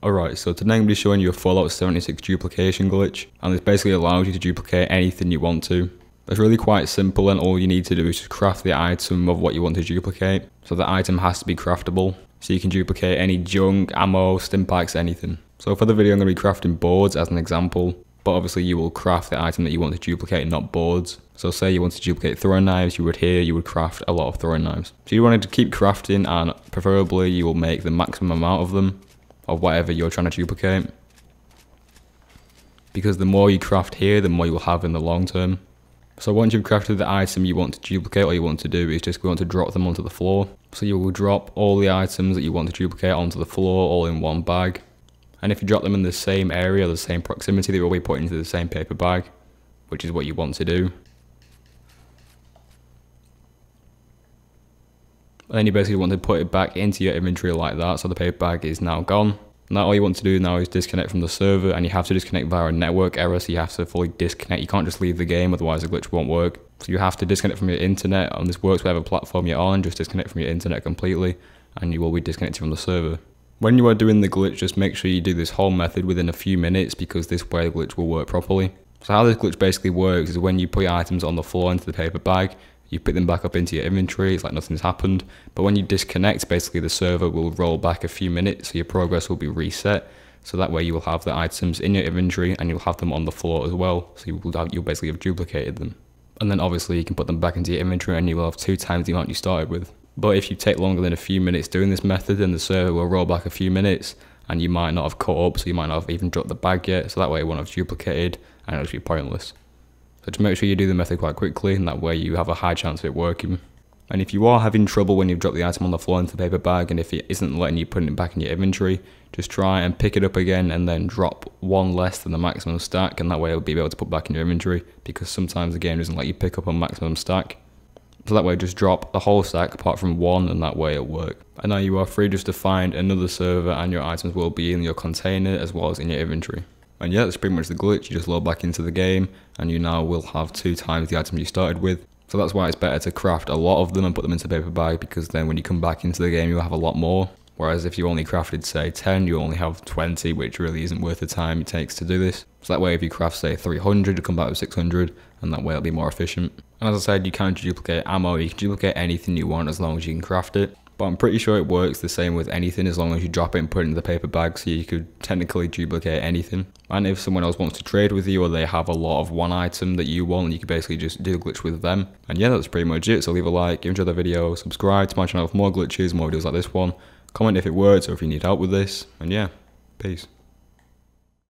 Alright, so today I'm going to be showing you a Fallout 76 duplication glitch, and this basically allows you to duplicate anything you want to. It's really quite simple, and all you need to do is just craft the item of what you want to duplicate. So the item has to be craftable, so you can duplicate any junk, ammo, stimpaks, anything. So for the video I'm going to be crafting boards as an example, but obviously you will craft the item that you want to duplicate, not boards. So say you want to duplicate throwing knives, you would craft a lot of throwing knives. So you wanted to keep crafting, and preferably you will make the maximum amount of them, of whatever you're trying to duplicate, because the more you craft here, the more you will have in the long term. So once you've crafted the item you want to duplicate, all you want to do is just go on to drop them onto the floor. So you will drop all the items that you want to duplicate onto the floor all in one bag, and if you drop them in the same area, the same proximity, they will be put into the same paper bag, which is what you want to do. And then you basically want to put it back into your inventory like that, so the paper bag is now gone. Now all you want to do now is disconnect from the server, and you have to disconnect via a network error, so you have to fully disconnect. You can't just leave the game, otherwise the glitch won't work. So you have to disconnect from your internet, and this works whatever platform you're on, just disconnect from your internet completely, and you will be disconnected from the server. When you are doing the glitch, just make sure you do this whole method within a few minutes, because this way the glitch will work properly. So how this glitch basically works is when you put your items on the floor into the paper bag, you pick them back up into your inventory, it's like nothing's happened. But when you disconnect, basically the server will roll back a few minutes, so your progress will be reset. So that way you will have the items in your inventory, and you'll have them on the floor as well. So you'll basically have duplicated them. And then obviously you can put them back into your inventory, and you will have 2 times the amount you started with. But if you take longer than a few minutes doing this method, then the server will roll back a few minutes, and you might not have caught up, so you might not have even dropped the bag yet. So that way it won't have duplicated, and it'll just be pointless. So just make sure you do the method quite quickly, and that way you have a high chance of it working. And if you are having trouble when you've dropped the item on the floor into the paper bag, and if it isn't letting you put it back in your inventory, just try and pick it up again and then drop 1 less than the maximum stack, and that way it'll be able to put back in your inventory, because sometimes the game doesn't let you pick up a maximum stack. So that way just drop the whole stack apart from 1, and that way it'll work. And now you are free just to find another server, and your items will be in your container as well as in your inventory. And yeah, that's pretty much the glitch. You just load back into the game, and you now will have 2 times the items you started with. So that's why it's better to craft a lot of them and put them into the paper bag, because then when you come back into the game you'll have a lot more. Whereas if you only crafted say 10, you only have 20, which really isn't worth the time it takes to do this. So that way if you craft say 300, you come back with 600, and that way it'll be more efficient. And as I said, you can duplicate ammo, you can duplicate anything you want as long as you can craft it. But I'm pretty sure it works the same with anything as long as you drop it and put it in the paper bag, so you could technically duplicate anything. And if someone else wants to trade with you, or they have a lot of one item that you want, you can basically just do a glitch with them. And yeah, that's pretty much it. So leave a like, enjoy the video, subscribe to my channel for more glitches, more videos like this one. Comment if it works or if you need help with this. And yeah, peace.